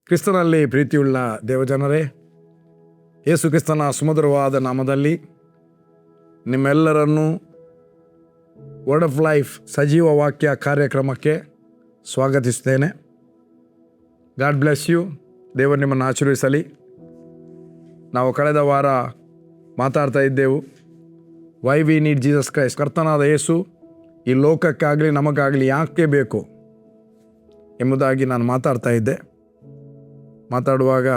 ಕ್ರಿಸ್ತನಲ್ಲಿ ಪ್ರೀತಿಯುಳ್ಳ ದೇವಜನರೇ, ಯೇಸು ಕ್ರಿಸ್ತನ ಸುಮಧುರವಾದ ನಾಮದಲ್ಲಿ ನಿಮ್ಮೆಲ್ಲರನ್ನೂ ವರ್ಡ್ ಆಫ್ ಲೈಫ್ ಸಜೀವ ವಾಕ್ಯ ಕಾರ್ಯಕ್ರಮಕ್ಕೆ ಸ್ವಾಗತಿಸುತ್ತೇನೆ. God bless you. ದೇವರು ನಿಮ್ಮನ್ನು ಆಶೀರ್ವದಿಸಲಿ. ನಾವು ಕಳೆದ ವಾರ ಮಾತಾಡ್ತಾ ಇದ್ದೆವು, why we need Jesus Christ. ಕರ್ತನಾದ ಯೇಸು ಈ ಲೋಕಕ್ಕಾಗಲಿ ನಮಗಾಗಲಿ ಯಾಕೆ ಬೇಕು ಎಂಬುದಾಗಿ ನಾನು ಮಾತಾಡ್ತಾ ಇದ್ದೆ. ಮಾತಾಡುವಾಗ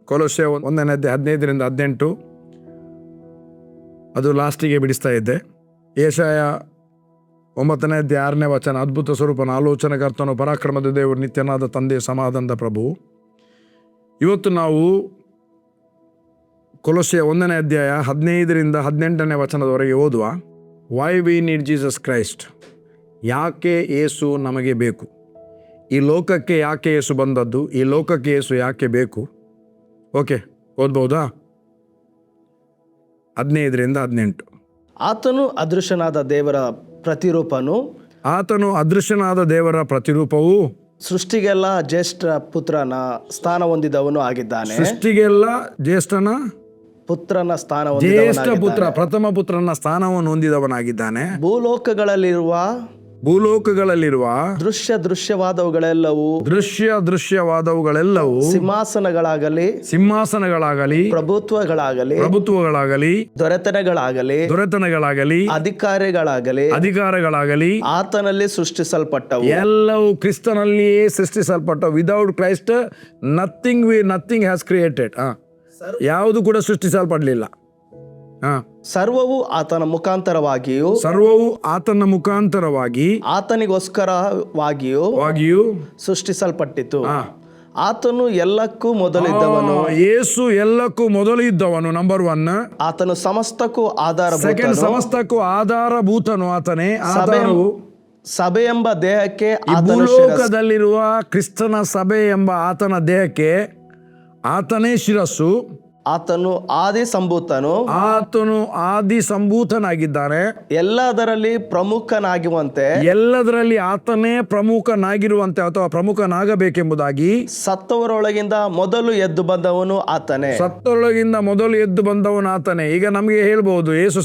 ಕೊಲೊಸ್ಸೆ 1:15-18 ಅದು ಲಾಸ್ಟಿಗೆ ಬಿಡಿಸ್ತಾ ಇದ್ದೆ. ಯೆಶಾಯ 9:6 ಅದ್ಭುತ ಸ್ವರೂಪನ ಆಲೋಚನೆಕರ್ತನು, ಪರಾಕ್ರಮದ ದೇವರು, ನಿತ್ಯನಾದ ತಂದೆ, ಸಮಾಧಾನದ ಪ್ರಭು. ಇವತ್ತು ನಾವು ಕೊಲೊಸ್ಸೆ 1:15-18 ಓದುವ. Why we need Jesus Christ. ಯಾಕೆ ಯೇಸು ನಮಗೆ ಬೇಕು? ಈ ಲೋಕಕ್ಕೆ ಯಾಕೆ ಯೇಸು ಬಂದದ್ದು? ಈ ಲೋಕಕ್ಕೆ ಯೇಸು ಯಾಕೆ ಬೇಕು? ಓಕೆ, ಓದ್ಬೋದಾ? 15-18. ಆತನು ಅದೃಶ್ಯನಾದ ದೇವರ ಪ್ರತಿರೂಪನು. ಆತನು ಅದೃಶ್ಯನಾದ ದೇವರ ಪ್ರತಿರೂಪವು, ಸೃಷ್ಟಿಗೆಲ್ಲ ಜ್ಯೇಷ್ಠ ಪುತ್ರನ ಸ್ಥಾನ ಹೊಂದಿದವನು ಆಗಿದ್ದಾನೆ. ಸೃಷ್ಟಿಗೆಲ್ಲ ಜ್ಯೇಷ್ಠನ ಪುತ್ರನ ಸ್ಥಾನ ಜ್ಯೇಷ್ಠ ಪುತ್ರ, ಪ್ರಥಮ ಪುತ್ರನ ಸ್ಥಾನವನ್ನು ಹೊಂದಿದವನಾಗಿದ್ದಾನೆ. ಭೂಲೋಕಗಳಲ್ಲಿರುವ ದೃಶ್ಯವಾದವುಗಳೆಲ್ಲವೂ ಸಿಂಹಾಸನಗಳಾಗಲಿ ಪ್ರಭುತ್ವಗಳಾಗಲಿ ದೊರೆತನಗಳಾಗಲಿ ಅಧಿಕಾರಗಳಾಗಲಿ ಆತನಲ್ಲಿ ಸೃಷ್ಟಿಸಲ್ಪಟ್ಟವು. ಎಲ್ಲವೂ ಕ್ರಿಸ್ತನಲ್ಲಿಯೇ ಸೃಷ್ಟಿಸಲ್ಪಟ್ಟವು. Without Christ nothing has created. ಯಾವುದು ಕೂಡ ಸೃಷ್ಟಿಸಲ್ಪಡಲಿಲ್ಲ. ಸರ್ವವು ಆತನ ಮುಖಾಂತರವಾಗಿ ಆತನಿಗೋಸ್ಕರವಾಗಿಯೂ ಸೃಷ್ಟಿಸಲ್ಪಟ್ಟಿತು. ಆತನು ಎಲ್ಲಕ್ಕೂ ಮೊದಲಿದ್ದವನು. ಯೇಸು ಎಲ್ಲಕ್ಕೂ ಮೊದಲು ಇದ್ದವನು. ನಂಬರ್ 1. ಆತನು ಸಮಸ್ತಕ್ಕೂ ಆಧಾರಭೂತನು. ಆತನೇ ಸಭೆ ಎಂಬ ದೇಹಕ್ಕೆ, ಭೂಲೋಕದಲ್ಲಿರುವ ಕ್ರಿಸ್ತನ ಸಭೆ ಎಂಬ ಆತನ ದೇಹಕ್ಕೆ ಆತನೇ ಶಿರಸ್ಸು. ಆತನು ಆದಿ ಸಂಭೂತನಾಗಿದ್ದಾನೆ. ಎಲ್ಲದರಲ್ಲಿ ಆತನೇ ಪ್ರಮುಖನಾಗಿರುವಂತೆ ಅಥವಾ ಪ್ರಮುಖನಾಗಬೇಕೆಂಬುದಾಗಿ ಸತ್ತವರೊಳಗಿಂದ ಮೊದಲು ಎದ್ದು ಬಂದವನು ಆತನೇ. ಈಗ ನಮಗೆ ಹೇಳ್ಬೋದು ಯೇಸು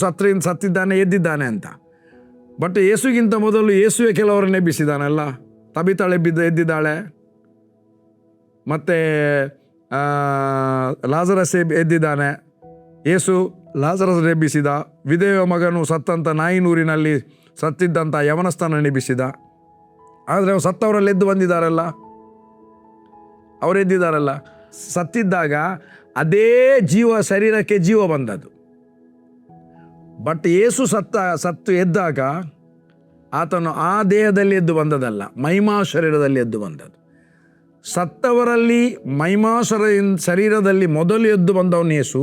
ಸತ್ತಿದ್ದಾನೆ, ಎದ್ದಿದ್ದಾನೆ ಅಂತ. ಬಟ್ ಯೇಸುಗಿಂತ ಮೊದಲು ಯೇಸುವೆ ಕೆಲವರನ್ನು ಎಬ್ಬಿಸಿದಾನಲ್ಲ. ತಬಿತಾಳೆ ಎದ್ದಿದ್ದಾಳೆ, ಮತ್ತೆ ಲಾಜರಸ್ ಎದ್ದಿದ್ದಾನೆ. ಯೇಸು ಲಾಜರಸ್ ಎಬ್ಬಿಸಿದ. ವಿಧೇಯ ಮಗನು ಸತ್ತಂತ ನಾಯಿನೂರಿನಲ್ಲಿ ಸತ್ತಿದ್ದಂಥ ಯವನಸ್ಥನ ಎಬ್ಬಿಸಿದ. ಆದರೆ ಸತ್ತವರಲ್ಲಿ ಎದ್ದು ಬಂದಿದ್ದಾರಲ್ಲ, ಅವರೆದ್ದಿದ್ದಾರಲ್ಲ. ಸತ್ತಿದ್ದಾಗ ಅದೇ ಶರೀರಕ್ಕೆ ಜೀವ ಬಂದದ್ದು. ಬಟ್ ಯೇಸು ಸತ್ತು ಎದ್ದಾಗ ಆತನು ಆ ದೇಹದಲ್ಲಿ ಎದ್ದು ಬಂದದಲ್ಲ, ಮಹಿಮಾ ಶರೀರದಲ್ಲಿ ಎದ್ದು ಬಂದದ್ದು. ಸತ್ತವರಲ್ಲಿ ಮಹಿಮಾ ಶರೀರದಲ್ಲಿ ಎದ್ದು ಬಂದವನು ಯೇಸು.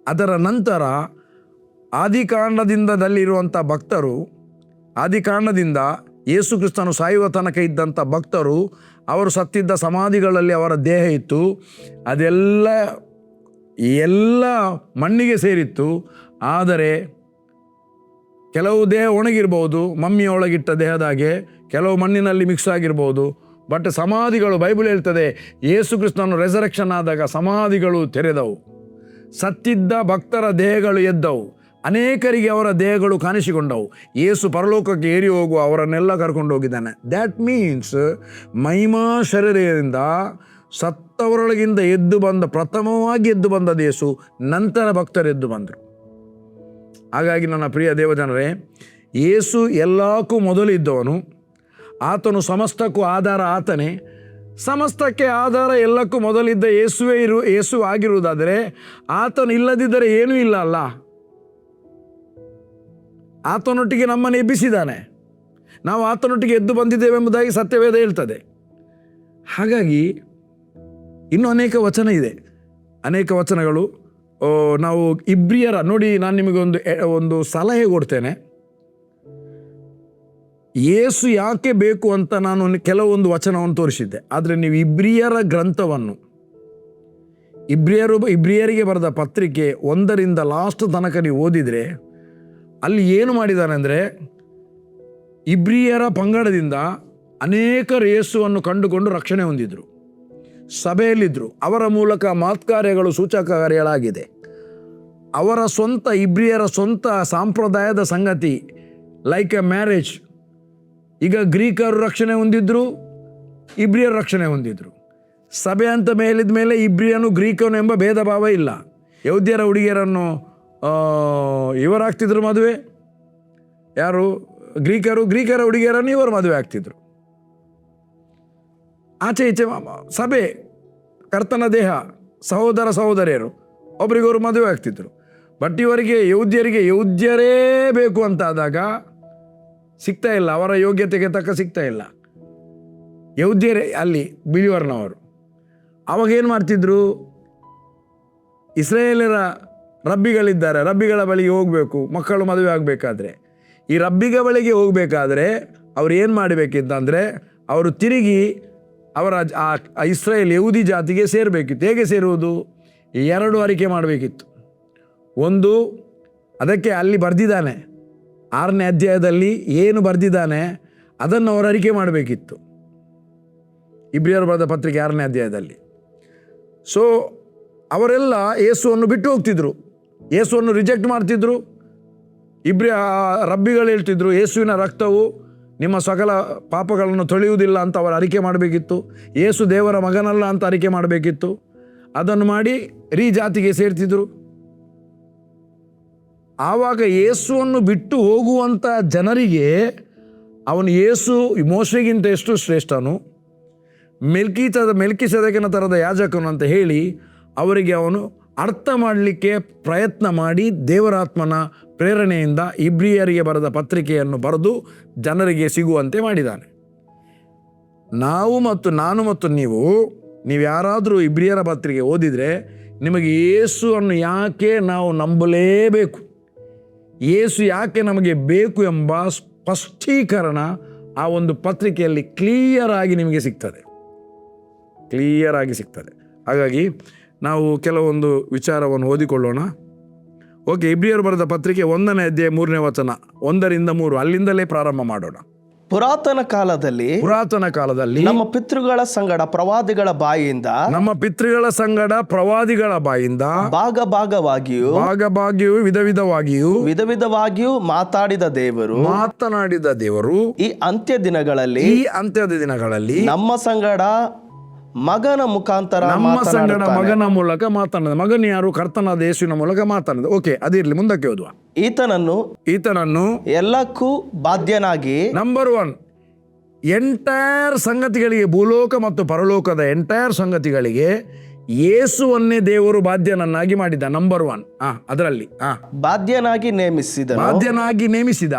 ಅದರ ನಂತರ ಆದಿಕಾಂಡದಿಂದಲ್ಲಿರುವಂಥ ಭಕ್ತರು, ಆದಿಕಾಂಡದಿಂದ ಯೇಸು ಕ್ರಿಸ್ತನು ಸಾಯುವ ತನಕ ಇದ್ದಂಥ ಭಕ್ತರು, ಅವರು ಸತ್ತಿದ್ದ ಸಮಾಧಿಗಳಲ್ಲಿ ಅವರ ದೇಹ ಇತ್ತು. ಎಲ್ಲ ಮಣ್ಣಿಗೆ ಸೇರಿತ್ತು. ಆದರೆ ಕೆಲವು ದೇಹ ಒಣಗಿರ್ಬೋದು, ಮಮ್ಮಿಯೊಳಗಿಟ್ಟ ದೇಹದಾಗೆ, ಕೆಲವು ಮಣ್ಣಿನಲ್ಲಿ ಮಿಕ್ಸ್ ಆಗಿರ್ಬೋದು. ಬಟ್ ಸಮಾಧಿಗಳು, ಬೈಬಲ್ ಹೇಳ್ತದೆ, ಯೇಸು ಕ್ರಿಸ್ತನು ರೆಸರೆಕ್ಷನ್ ಆದಾಗ ಸಮಾಧಿಗಳು ತೆರೆದವು. ಸತ್ತಿದ್ದ ಭಕ್ತರ ದೇಹಗಳು ಎದ್ದವು. ಅನೇಕರಿಗೆ ಅವರ ದೇಹಗಳು ಕಾಣಿಸಿಕೊಂಡವು. ಯೇಸು ಪರಲೋಕಕ್ಕೆ ಏರಿ ಹೋಗುವ ಅವರನ್ನೆಲ್ಲ ಕರ್ಕೊಂಡು ಹೋಗಿದ್ದಾನೆ. ದ್ಯಾಟ್ ಮೀನ್ಸ್ ಮಹಿಮಾ ಶರೀರದಿಂದ ಸತ್ತವರೊಳಗಿಂದ ಪ್ರಥಮವಾಗಿ ಎದ್ದು ಬಂದದ್ದು ಯೇಸು. ನಂತರ ಭಕ್ತರು ಎದ್ದು ಬಂದರು. ಹಾಗಾಗಿ ನನ್ನ ಪ್ರಿಯ ದೇವಜನರೇ, ಯೇಸು ಎಲ್ಲಕ್ಕೂ ಮೊದಲು ಇದ್ದವನು. ಆತನು ಸಮಸ್ತಕ್ಕೂ ಆಧಾರ. ಆತನೇ ಸಮಸ್ತಕ್ಕೆ ಆಧಾರ. ಎಲ್ಲಕ್ಕೂ ಮೊದಲಿದ್ದ ಯೇಸು ಆಗಿರುವುದಾದರೆ ಆತನು ಇಲ್ಲದಿದ್ದರೆ ಏನೂ ಇಲ್ಲ ಅಲ್ಲ. ಆತನೊಟ್ಟಿಗೆ ನಮ್ಮನ್ನು ಎಬ್ಬಿಸಿದ್ದಾನೆ. ನಾವು ಆತನೊಟ್ಟಿಗೆ ಎದ್ದು ಬಂದಿದ್ದೇವೆ ಎಂಬುದಾಗಿ ಸತ್ಯವೇದ ಹೇಳ್ತದೆ. ಹಾಗಾಗಿ ಇನ್ನೂ ಅನೇಕ ವಚನ ಇದೆ, ಅನೇಕ ವಚನಗಳು. ನಾವು ಇಬ್ರಿಯರ ನೋಡಿ, ನಾನು ನಿಮಗೆ ಒಂದು ಸಲಹೆ ಕೊಡ್ತೇನೆ. ಯೇಸು ಯಾಕೆ ಬೇಕು ಅಂತ ನಾನು ಕೆಲವೊಂದು ವಚನವನ್ನು ತೋರಿಸಿದ್ದೆ. ಆದರೆ ನೀವು ಇಬ್ರಿಯರ ಗ್ರಂಥವನ್ನು, ಇಬ್ರಿಯರಿಗೆ ಬರೆದ ಪತ್ರಿಕೆ 1ರಿಂದ ಲಾಸ್ಟ್ ತನಕ ನೀವು ಓದಿದರೆ ಅಲ್ಲಿ ಏನು ಮಾಡಿದ್ದಾನೆ ಅಂದರೆ, ಇಬ್ರಿಯರ ಪಂಗಡದಿಂದ ಅನೇಕರು ಯೇಸುವನ್ನು ಕಂಡುಕೊಂಡು ರಕ್ಷಣೆ ಹೊಂದಿದ್ರು. ಸಭೆಯಲ್ಲಿದ್ದರು. ಅವರ ಮೂಲಕ ಮಹತ್ಕಾರ್ಯಗಳು ಸೂಚಕ ಕಾರ್ಯಗಳಾಗಿದೆ. ಅವರ ಸ್ವಂತ ಇಬ್ರಿಯರ ಸ್ವಂತ ಸಾಂಪ್ರದಾಯದ ಸಂಗತಿ ಲೈಕ್ ಎ ಮ್ಯಾರೇಜ್. ಈಗ ಗ್ರೀಕರು ರಕ್ಷಣೆ ಹೊಂದಿದ್ರು, ಇಬ್ರಿಯರು ರಕ್ಷಣೆ ಹೊಂದಿದ್ರು. ಸಭೆ ಅಂತ ಮೇಲಿದ ಮೇಲೆ ಇಬ್ರಿಯನು ಗ್ರೀಕನು ಎಂಬ ಭೇದ ಭಾವ ಇಲ್ಲ. ಯಹೂದ್ಯರ ಹುಡುಗಿಯರನ್ನು ಇವರಾಗ್ತಿದ್ರು ಮದುವೆ, ಯಾರು ಗ್ರೀಕರ ಹುಡುಗಿಯರನ್ನು ಇವರು ಮದುವೆ ಆಗ್ತಿದ್ರು. ಆಚೆ ಈಚೆ ಸಭೆ, ಕರ್ತನ ದೇಹ, ಸಹೋದರ ಸಹೋದರಿಯರು ಒಬ್ರಿಗೊಬ್ರು ಮದುವೆ ಆಗ್ತಿದ್ರು. ಬಟ್ ಇವರಿಗೆ ಯಹೂದ್ಯರೇ ಬೇಕು ಅಂತ ಆದಾಗ ಸಿಗ್ತಾ ಇಲ್ಲ, ಅವರ ಯೋಗ್ಯತೆಗೆ ತಕ್ಕ ಸಿಗ್ತಾ ಇಲ್ಲ. ಯಹೂದ್ಯರೇ ಅಲ್ಲಿ ಬಿಲಿವರ್ನವರು. ಅವಾಗ ಏನು ಮಾಡ್ತಿದ್ರು, ಇಸ್ರಾಯೇಲರ ರಬ್ಬಿಗಳಿದ್ದಾರೆ, ರಬ್ಬಿಗಳ ಬಳಿಗೆ ಹೋಗಬೇಕು, ಮಕ್ಕಳು ಮದುವೆ ಆಗಬೇಕಾದ್ರೆ. ಈ ರಬ್ಬಿಗ ಬಳಿಗೆ ಹೋಗಬೇಕಾದ್ರೆ ಅವ್ರು ಏನು ಮಾಡಬೇಕಿತ್ತಂದರೆ, ಅವರು ತಿರುಗಿ ಅವರ ಆ ಇಸ್ರಾಯೇಲ್ ಯಹೂದಿ ಜಾತಿಗೆ ಸೇರಬೇಕಿತ್ತು. ಹೇಗೆ ಸೇರುವುದು? 2 ಅರಿಕೆ ಮಾಡಬೇಕಿತ್ತು. ಒಂದು, ಅದಕ್ಕೆ ಅಲ್ಲಿ ಬರೆದಿದ್ದಾನೆ 6ನೇ ಅಧ್ಯಾಯದಲ್ಲಿ ಏನು ಬರೆದಿದ್ದಾನೆ ಅದನ್ನು ಅವರು ಅರಿಕೆ ಮಾಡಬೇಕಿತ್ತು. ಇಬ್ರಿಯರು ಬರೆದ ಪತ್ರಿಕೆ 6ನೇ ಅಧ್ಯಾಯದಲ್ಲಿ. ಸೊ ಅವರೆಲ್ಲ ಯೇಸುವನ್ನು ಬಿಟ್ಟು ಹೋಗ್ತಿದ್ರು, ಯೇಸುವನ್ನು ರಿಜೆಕ್ಟ್ ಮಾಡ್ತಿದ್ರು. ರಬ್ಬಿಗಳು ಹೇಳ್ತಿದ್ರು, ಯೇಸುವಿನ ರಕ್ತವು ನಿಮ್ಮ ಸಕಲ ಪಾಪಗಳನ್ನು ತೊಳೆಯುವುದಿಲ್ಲ ಅಂತ ಅವರು ಅರಿಕೆ ಮಾಡಬೇಕಿತ್ತು. ಯೇಸು ದೇವರ ಮಗನಲ್ಲ ಅಂತ ಅರಿಕೆ ಮಾಡಬೇಕಿತ್ತು. ಅದನ್ನು ಮಾಡಿ ಜಾತಿಗೆ ಸೇರ್ತಿದ್ರು. ಆವಾಗ ಯೇಸುವನ್ನು ಬಿಟ್ಟು ಹೋಗುವಂಥ ಜನರಿಗೆ ಅವನು ಯೇಸು ಮೋಶೆಗಿಂತ ಎಷ್ಟು ಶ್ರೇಷ್ಠನು, ಮೆಲ್ಕಿಸೆದೆಕನ ಥರದ ಯಾಜಕನು ಅಂತ ಹೇಳಿ ಅವರಿಗೆ ಅವನು ಅರ್ಥ ಮಾಡಲಿಕ್ಕೆ ಪ್ರಯತ್ನ ಮಾಡಿ ದೇವರಾತ್ಮನ ಪ್ರೇರಣೆಯಿಂದ ಇಬ್ರಿಯರಿಗೆ ಬರೆದ ಪತ್ರಿಕೆಯನ್ನು ಬರೆದು ಜನರಿಗೆ ಸಿಗುವಂತೆ ಮಾಡಿದ್ದಾನೆ. ನಾನು ಮತ್ತು ನೀವು ಯಾರಾದರೂ ಇಬ್ರಿಯರ ಪತ್ರಿಕೆ ಓದಿದರೆ ನಿಮಗೆ ಯೇಸುವನ್ನು ಯಾಕೆ ನಾವು ನಂಬಲೇಬೇಕು, ಯೇಸು ಯಾಕೆ ನಮಗೆ ಬೇಕು ಎಂಬ ಸ್ಪಷ್ಟೀಕರಣ ಆ ಒಂದು ಪತ್ರಿಕೆಯಲ್ಲಿ ಕ್ಲಿಯರ್ ಆಗಿ ನಿಮಗೆ ಸಿಗ್ತದೆ. ಹಾಗಾಗಿ ನಾವು ಕೆಲವೊಂದು ವಿಚಾರವನ್ನು ಓದಿಕೊಳ್ಳೋಣ. ಓಕೆ, ಇಬ್ರಿಯರು ಬರೆದ ಪತ್ರಿಕೆ 1ನೇ ಅಧ್ಯಾಯ 3ನೇ ವಚನ 1-3 ಅಲ್ಲಿಂದಲೇ ಪ್ರಾರಂಭ ಮಾಡೋಣ. ಪುರಾತನ ಕಾಲದಲ್ಲಿ ನಮ್ಮ ಪಿತೃಗಳ ಸಂಗಡ ಪ್ರವಾದಿಗಳ ಬಾಯಿಂದ ಭಾಗವಾಗಿಯೂ ವಿಧವಿಧವಾಗಿಯೂ ಮಾತಾಡಿದ ದೇವರು ಈ ಅಂತ್ಯ ದಿನಗಳಲ್ಲಿ ನಮ್ಮ ಸಂಗಡ ಮಗನ ಮೂಲಕ ಮಾತನಾಡಿದ. ಮಗನ ಯಾರು? ಕರ್ತನಾದ ಯೇಸುವಿನ ಮೂಲಕ ಮಾತನಾಡಿದ. ಓಕೆ, ಅದಿರಲಿ, ಮುಂದಕ್ಕೆ ಓದುವ. ಈತನನ್ನು ಎಲ್ಲಕ್ಕೂ ಬಾಧ್ಯನಾಗಿ, ನಂಬರ್ 1, ಎಂಟೈರ್ ಸಂಗತಿಗಳಿಗೆ, ಭೂಲೋಕ ಮತ್ತು ಪರಲೋಕದ ಎಂಟೈರ್ ಸಂಗತಿಗಳಿಗೆ ಯೇಸುವನ್ನೇ ದೇವರು ಬಾಧ್ಯನನ್ನಾಗಿ ಮಾಡಿದ. ನಂಬರ್ 1 ಅದರಲ್ಲಿ ಬಾಧ್ಯನಾಗಿ ನೇಮಿಸಿದ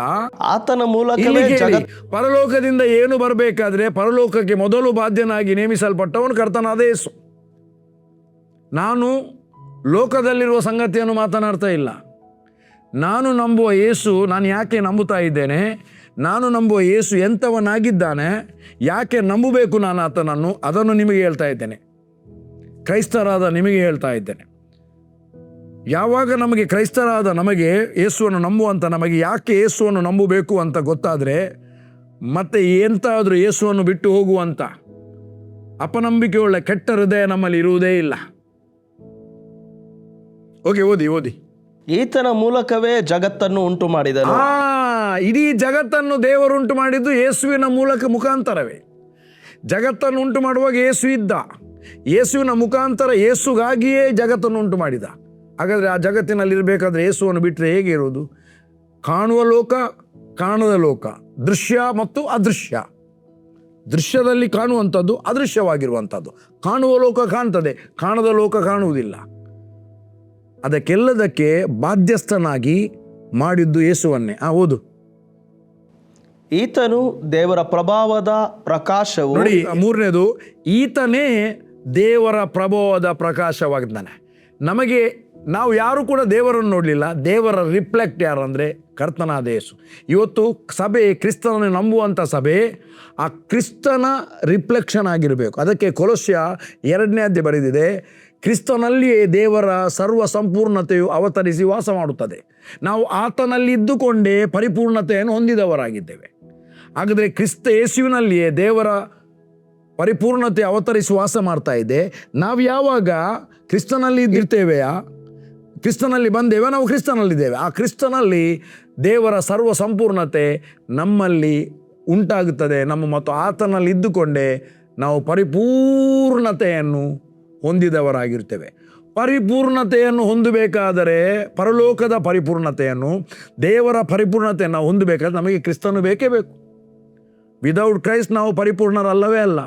ಆತನ ಮೂಲಕ ಪರಲೋಕದಿಂದ ಏನು ಬರಬೇಕಾದ್ರೆ ಪರಲೋಕಕ್ಕೆ ಮೊದಲು ಬಾಧ್ಯನಾಗಿ ನೇಮಿಸಲ್ಪಟ್ಟವನು ಕರ್ತನಾದ ಯೇಸು. ನಾನು ಲೋಕದಲ್ಲಿರುವ ಸಂಗತಿಯನ್ನು ಮಾತನಾಡ್ತಾ ಇಲ್ಲ. ನಾನು ನಂಬುವ ಯೇಸು, ನಾನು ಯಾಕೆ ನಂಬುತ್ತಾ ಇದ್ದೇನೆ, ನಾನು ನಂಬುವ ಯೇಸು ಎಂಥವನಾಗಿದ್ದಾನೆ, ಯಾಕೆ ನಂಬಬೇಕು ನಾನು ಆತನನ್ನು, ಅದನ್ನು ನಿಮಗೆ ಹೇಳ್ತಾ ಇದ್ದೇನೆ. ಕ್ರೈಸ್ತರಾದ ನಿಮಗೆ ಹೇಳ್ತಾ ಇದ್ದೇನೆ. ಯಾವಾಗ ನಮಗೆ ಕ್ರೈಸ್ತರಾದ ನಮಗೆ ಯೇಸುವನ್ನು ನಂಬುವಂಥ ನಮಗೆ ಯಾಕೆ ಯೇಸುವನ್ನು ನಂಬಬೇಕು ಅಂತ ಗೊತ್ತಾದರೆ ಮತ್ತೆ ಎಂತಾದರೂ ಯೇಸುವನ್ನು ಬಿಟ್ಟು ಹೋಗುವಂಥ ಅಪನಂಬಿಕೆಯುಳ್ಳ ಕೆಟ್ಟ ಹೃದಯ ನಮ್ಮಲ್ಲಿ ಇರುವುದೇ ಇಲ್ಲ. ಓಕೆ, ಓದಿ. ಈತನ ಮೂಲಕವೇ ಜಗತ್ತನ್ನು ಉಂಟು ಮಾಡಿದನು. ಇಡೀ ಜಗತ್ತನ್ನು ದೇವರು ಉಂಟು ಮಾಡಿದ್ದು ಯೇಸುವಿನ ಮುಖಾಂತರವೇ. ಜಗತ್ತನ್ನು ಉಂಟು ಮಾಡುವಾಗ ಯೇಸು ಇದ್ದ. ಯೇಸುವಿನ ಮುಖಾಂತರ ಯೇಸುಗಾಗಿಯೇ ಜಗತ್ತನ್ನು ಉಂಟು ಮಾಡಿದ. ಹಾಗಾದರೆ ಆ ಜಗತ್ತಿನಲ್ಲಿ ಇರಬೇಕಾದ್ರೆ ಯೇಸುವನ್ನು ಬಿಟ್ಟರೆ ಹೇಗೆ ಇರುವುದು? ಕಾಣುವ ಲೋಕ, ಕಾಣದ ಲೋಕ, ದೃಶ್ಯ ಮತ್ತು ಅದೃಶ್ಯ. ದೃಶ್ಯದಲ್ಲಿ ಕಾಣುವಂಥದ್ದು ಅದೃಶ್ಯವಾಗಿರುವಂಥದ್ದು. ಕಾಣುವ ಲೋಕ ಕಾಣ್ತದೆ, ಕಾಣದ ಲೋಕ ಕಾಣುವುದಿಲ್ಲ. ಅದಕ್ಕೆಲ್ಲದಕ್ಕೆ ಬಾಧ್ಯಸ್ಥನಾಗಿ ಮಾಡಿದ್ದು ಯೇಸುವನ್ನೇ. ಓದು. ಈತನು ದೇವರ ಪ್ರಭಾವದ ಪ್ರಕಾಶವು. ನೋಡಿ, 3ನೇದು, ಈತನೇ ದೇವರ ಪ್ರಭಾವದ ಪ್ರಕಾಶವಾಗಿದ್ದಾನೆ. ನಾವು ಯಾರು ಕೂಡ ದೇವರನ್ನು ನೋಡಲಿಲ್ಲ. ದೇವರ ರಿಫ್ಲೆಕ್ಟ್ ಯಾರು ಅಂದರೆ ಕರ್ತನಾದ ಯೇಸು. ಇವತ್ತು ಸಭೆ, ಕ್ರಿಸ್ತನನ್ನು ನಂಬುವಂಥ ಸಭೆ ಆ ಕ್ರಿಸ್ತನ ರಿಫ್ಲೆಕ್ಷನ್ ಆಗಿರಬೇಕು. ಅದಕ್ಕೆ ಕೊಲೊಸ್ಯ 2ನೇ ಅಧ್ಯಾಯ ಬರೆದಿದೆ, ಕ್ರಿಸ್ತನಲ್ಲಿಯೇ ದೇವರ ಸರ್ವ ಸಂಪೂರ್ಣತೆಯು ಅವತರಿಸಿ ವಾಸ ಮಾಡುತ್ತದೆ. ನಾವು ಆತನಲ್ಲಿ ಇದ್ದುಕೊಂಡೇ ಪರಿಪೂರ್ಣತೆಯನ್ನು ಹೊಂದಿದವರಾಗಿದ್ದೇವೆ. ಹಾಗಾದರೆ ಕ್ರಿಸ್ತ ಯೇಸುವಿನಲ್ಲಿಯೇ ದೇವರ ಪರಿಪೂರ್ಣತೆ ಅವತರಿಸಿ ವಾಸ ಮಾಡ್ತಾ ಇದೆ. ನಾವು ಯಾವಾಗ ಕ್ರಿಸ್ತನಲ್ಲಿ ಇದ್ದಿರ್ತೇವೆಯಾ, ಕ್ರಿಸ್ತನಲ್ಲಿ ಬಂದೇವೆ, ನಾವು ಕ್ರಿಸ್ತನಲ್ಲಿದ್ದೇವೆ. ಆ ಕ್ರಿಸ್ತನಲ್ಲಿ ದೇವರ ಸರ್ವ ಸಂಪೂರ್ಣತೆ ನಮ್ಮಲ್ಲಿ ಉಂಟಾಗುತ್ತದೆ. ನಮ್ಮ ಮತ್ತು ಆತನಲ್ಲಿ ಇದ್ದುಕೊಂಡೇ ನಾವು ಪರಿಪೂರ್ಣತೆಯನ್ನು ಹೊಂದಿದವರಾಗಿರ್ತೇವೆ. ಪರಿಪೂರ್ಣತೆಯನ್ನು ಹೊಂದಬೇಕಾದರೆ, ಪರಲೋಕದ ಪರಿಪೂರ್ಣತೆಯನ್ನು, ದೇವರ ಪರಿಪೂರ್ಣತೆಯನ್ನು ನಾವು ಹೊಂದಬೇಕಾದ್ರೆ ನಮಗೆ ಕ್ರಿಸ್ತನು ಬೇಕೇ ಬೇಕು. ವಿದೌಟ್ ಕ್ರೈಸ್ಟ್ ನಾವು ಪರಿಪೂರ್ಣರಲ್ಲವೇ ಅಲ್ಲ.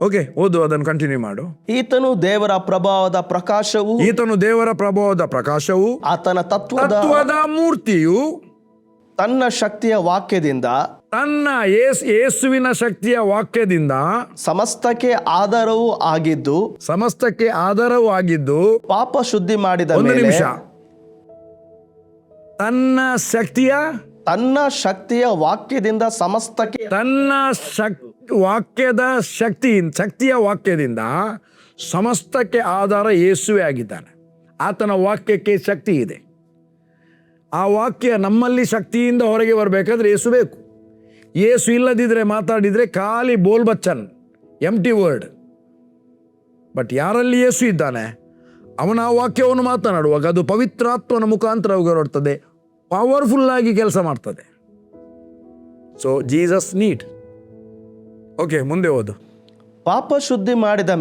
ಓಕೆ, ಓದು, ಅದನ್ನು ಕಂಟಿನ್ಯೂ ಮಾಡು. ಈತನು ದೇವರ ಪ್ರಭಾವದ ಪ್ರಕಾಶವು, ಈತನು ದೇವರ ಪ್ರಭಾವದ ಪ್ರಕಾಶವು, ಆತನ ತತ್ವದ ಮೂರ್ತಿಯು, ತನ್ನ ಶಕ್ತಿಯ ವಾಕ್ಯದಿಂದ, ತನ್ನ ಯೇಸುವಿನ ಶಕ್ತಿಯ ವಾಕ್ಯದಿಂದ ಸಮಸ್ತಕ್ಕೆ ಆಧಾರವೂ ಆಗಿದ್ದು, ಸಮಸ್ತಕ್ಕೆ ಆಧಾರವೂ ಆಗಿದ್ದು, ಪಾಪ ಶುದ್ಧಿ ಮಾಡಿದ ಒಂದು ಮೇಲೆ, ನಿಮಿಷ, ತನ್ನ ಶಕ್ತಿಯ ವಾಕ್ಯದಿಂದ ಸಮಸ್ತಕ್ಕೆ, ತನ್ನ ವಾಕ್ಯದ ಶಕ್ತಿಯ ವಾಕ್ಯದಿಂದ ಸಮಸ್ತಕ್ಕೆ ಆಧಾರ ಯೇಸುವೇ ಆಗಿದ್ದಾನೆ. ಆತನ ವಾಕ್ಯಕ್ಕೆ ಶಕ್ತಿ ಇದೆ. ಆ ವಾಕ್ಯ ನಮ್ಮಲ್ಲಿ ಶಕ್ತಿಯಿಂದ ಹೊರಗೆ ಬರಬೇಕಾದ್ರೆ ಯೇಸು ಬೇಕು. ಯೇಸು ಇಲ್ಲದಿದ್ದರೆ ಮಾತಾಡಿದರೆ ಖಾಲಿ ಬೋಲ್ ಬಚ್ಚನ್, ಎಂಟಿ ವರ್ಡ್. ಬಟ್ ಯಾರಲ್ಲಿ ಯೇಸು ಇದ್ದಾನೆ, ಅವನ ಆ ವಾಕ್ಯವನ್ನು ಮಾತನಾಡುವಾಗ ಅದು ಪವಿತ್ರಾತ್ಮನ ಮುಖಾಂತರ ಹೊರಡ್ತದೆ, ಪವರ್ಫುಲ್ಲಾಗಿ ಕೆಲಸ ಮಾಡ್ತದೆ. So Jesus need. ಓಕೆ, ಮುಂದೆ ಓದು. ಪಾಪ ಶುದ್ಧಿ ಮಾಡಿದ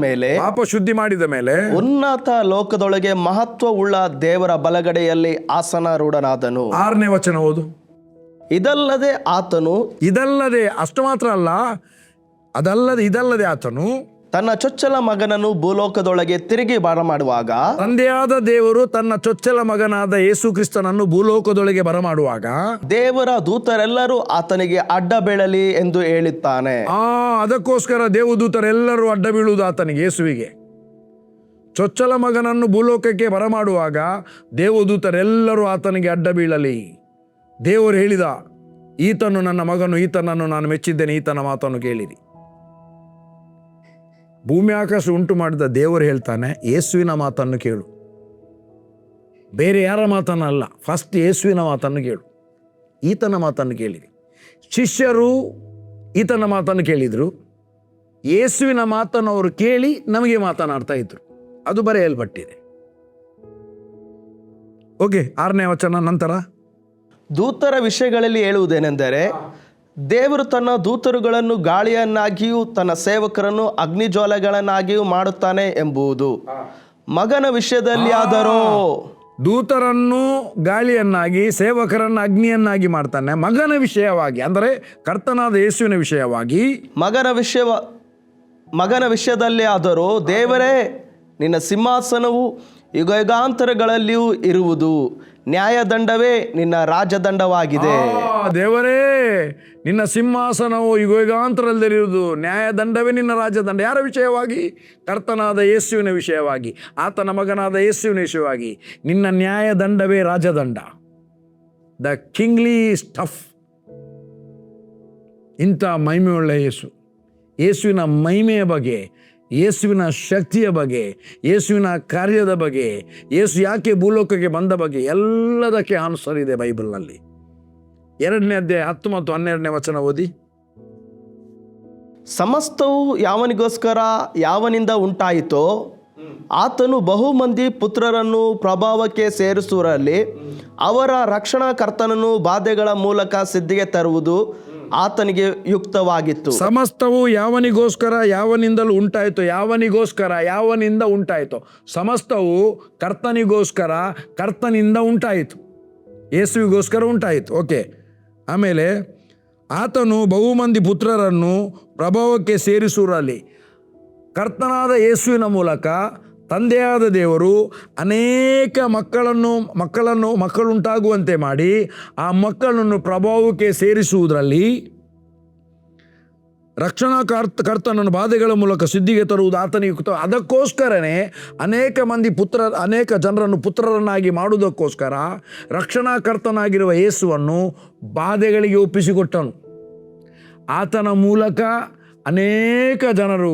ಮೇಲೆ ಉನ್ನತ ಲೋಕದೊಳಗೆ ಮಹತ್ವವುಳ್ಳ ದೇವರ ಬಲಗಡೆಯಲ್ಲಿ ಆಸನಾರೂಢನಾದನು. 6ನೇ ವಚನ ಓದು. ಇದಲ್ಲದೆ ಅಷ್ಟು ಮಾತ್ರ ಅಲ್ಲ, ಇದಲ್ಲದೆ ಆತನು ತನ್ನ ಚೊಚ್ಚಲ ಮಗನನ್ನು ಭೂಲೋಕದೊಳಗೆ ತಿರುಗಿ ಬರಮಾಡುವಾಗ, ತಂದೆಯಾದ ದೇವರು ತನ್ನ ಚೊಚ್ಚಲ ಮಗನಾದ ಯೇಸು ಕ್ರಿಸ್ತನನ್ನು ಭೂಲೋಕದೊಳಗೆ ಬರಮಾಡುವಾಗ ದೇವರ ದೂತರೆಲ್ಲರೂ ಆತನಿಗೆ ಅಡ್ಡ ಬೀಳಲಿ ಎಂದು ಹೇಳುತ್ತಾನೆ. ಅದಕ್ಕೋಸ್ಕರ ದೇವದೂತರೆಲ್ಲರೂ ಅಡ್ಡ ಬೀಳುವುದು ಆತನಿಗೆ, ಯೇಸುವಿಗೆ. ಚೊಚ್ಚಲ ಮಗನನ್ನು ಭೂಲೋಕಕ್ಕೆ ಬರಮಾಡುವಾಗ ದೇವದೂತರೆಲ್ಲರೂ ಆತನಿಗೆ ಅಡ್ಡ ಬೀಳಲಿ. ದೇವರು ಹೇಳಿದ, ಈತನು ನನ್ನ ಮಗನು, ಈತನನ್ನು ನಾನು ಮೆಚ್ಚಿದ್ದೇನೆ, ಈತನ ಮಾತನ್ನು ಕೇಳಿರಿ. ಭೂಮಿ ಆಕಾಶ ಉಂಟು ಮಾಡಿದ ದೇವರು ಹೇಳ್ತಾನೆ, ಯೇಸುವಿನ ಮಾತನ್ನು ಕೇಳು, ಬೇರೆ ಯಾರ ಮಾತನ್ನಲ್ಲ. ಫಸ್ಟ್ ಯೇಸುವಿನ ಮಾತನ್ನು ಕೇಳು, ಈತನ ಮಾತನ್ನು ಕೇಳಿರಿ. ಶಿಷ್ಯರು ಈತನ ಮಾತನ್ನು ಕೇಳಿದರು, ಯೇಸುವಿನ ಮಾತನ್ನು ಅವರು ಕೇಳಿ ನಮಗೆ ಮಾತನಾಡ್ತಾ ಇದ್ರು. ಅದು ಬರೆಯಲ್ಪಟ್ಟಿದೆ. ಓಕೆ, 6ನೇ ವಚನ ನಂತರ. ದೂತರ ವಿಷಯಗಳಲ್ಲಿ ಹೇಳುವುದೇನೆಂದರೆ, ದೇವರು ತನ್ನ ದೂತರುಗಳನ್ನು ಗಾಳಿಯನ್ನಾಗಿಯೂ ತನ್ನ ಸೇವಕರನ್ನು ಅಗ್ನಿಜ್ವಾಲೆಗಳನ್ನಾಗಿಯೂ ಮಾಡುತ್ತಾನೆ ಎಂಬುದು. ಮಗನ ವಿಷಯದಲ್ಲಿ ಆದರೂ ದೂತರನ್ನು ಗಾಳಿಯನ್ನಾಗಿ, ಸೇವಕರನ್ನು ಅಗ್ನಿಯನ್ನಾಗಿ ಮಾಡ್ತಾನೆ. ಮಗನ ವಿಷಯವಾಗಿ ಅಂದರೆ ಕರ್ತನಾದ ಯೇಸುವಿನ ವಿಷಯವಾಗಿ, ಮಗನ ವಿಷಯದಲ್ಲಿ ಆದರೂ ದೇವರೇ, ನಿನ್ನ ಸಿಂಹಾಸನವು ಯುಗಾಂತರಗಳಲ್ಲಿಯೂ ಇರುವುದು, ನ್ಯಾಯದಂಡವೇ ನಿನ್ನ ರಾಜದಂಡವಾಗಿದೆ. ದೇವರೇ, ನಿನ್ನ ಸಿಂಹಾಸನವು ಯುಗಾಂತರದಲ್ಲಿರುವುದು, ನ್ಯಾಯದಂಡವೇ ನಿನ್ನ ರಾಜದಂಡ. ಯಾರ ವಿಷಯವಾಗಿ? ಕರ್ತನಾದ ಯೇಸುವಿನ ವಿಷಯವಾಗಿ, ಆತನ ಮಗನಾದ ಯೇಸುವಿನ ವಿಷಯವಾಗಿ. ನಿನ್ನ ನ್ಯಾಯದಂಡವೇ ರಾಜದಂಡ, ದ ಕಿಂಗ್ಲಿ ಸ್ಟಫ್. ಇಂಥ ಮಹಿಮೆಯುಳ್ಳ ಯೇಸು, ಯೇಸುವಿನ ಮಹಿಮೆಯ ಬಗ್ಗೆ, ಯೇಸುವಿನ ಶಕ್ತಿಯ ಬಗ್ಗೆ, ಯೇಸುವಿನ ಕಾರ್ಯದ ಬಗ್ಗೆ, ಯೇಸು ಯಾಕೆ ಭೂಲೋಕಕ್ಕೆ ಬಂದ ಬಗ್ಗೆ ಎಲ್ಲದಕ್ಕೆ ಆನ್ಸರ್ ಇದೆ ಬೈಬಲ್ನಲ್ಲಿ. 2ನೇ ಅಧ್ಯಾಯ 10 ಮತ್ತು 12ನೇ ವಚನ ಓದಿ. ಸಮಸ್ತವು ಯಾವನಿಂದ ಉಂಟಾಯಿತೋ ಆತನು ಬಹುಮಂದಿ ಪುತ್ರರನ್ನು ಪ್ರಭಾವಕ್ಕೆ ಸೇರಿಸುವರಲ್ಲಿ ಅವರ ರಕ್ಷಣಾಕರ್ತನನ್ನು ಬಾಧೆಗಳ ಮೂಲಕ ಸಿದ್ಧಿಗೆ ತರುವುದು ಆತನಿಗೆ ಯುಕ್ತವಾಗಿತ್ತು. ಸಮಸ್ತವು ಯಾವನಿಂದಲೂ ಉಂಟಾಯಿತು. ಯಾವನಿಂದ ಉಂಟಾಯಿತು. ಸಮಸ್ತವು ಕರ್ತನಿಂದ ಉಂಟಾಯಿತು, ಯೇಸುವಿಗೋಸ್ಕರ ಉಂಟಾಯಿತು. ಓಕೆ, ಆಮೇಲೆ ಆತನು ಬಹುಮಂದಿ ಪುತ್ರರನ್ನು ಪ್ರಭಾವಕ್ಕೆ ಸೇರಿಸುವರಲ್ಲಿ, ಕರ್ತನಾದ ಯೇಸುವಿನ ಮೂಲಕ ತಂದೆಯಾದ ದೇವರು ಅನೇಕ ಮಕ್ಕಳುಂಟಾಗುವಂತೆ ಮಾಡಿ ಆ ಮಕ್ಕಳನ್ನು ಪ್ರಭಾವಕ್ಕೆ ಸೇರಿಸುವುದರಲ್ಲಿ, ರಕ್ಷಣಾಕರ್ತನನ್ನು ಬಾಧೆಗಳ ಮೂಲಕ ಸಿದ್ಧಿಗೆ ತರುವುದು ಆತನಿಗೆ ಯುಕ್ತ. ಅದಕ್ಕೋಸ್ಕರನೇ ಅನೇಕ ಜನರನ್ನು ಪುತ್ರರನ್ನಾಗಿ ಮಾಡುವುದಕ್ಕೋಸ್ಕರ ರಕ್ಷಣಾಕರ್ತನಾಗಿರುವ ಯೇಸುವನ್ನು ಬಾಧೆಗಳಿಗೆ ಒಪ್ಪಿಸಿಕೊಟ್ಟನು. ಆತನ ಮೂಲಕ ಅನೇಕ ಜನರು,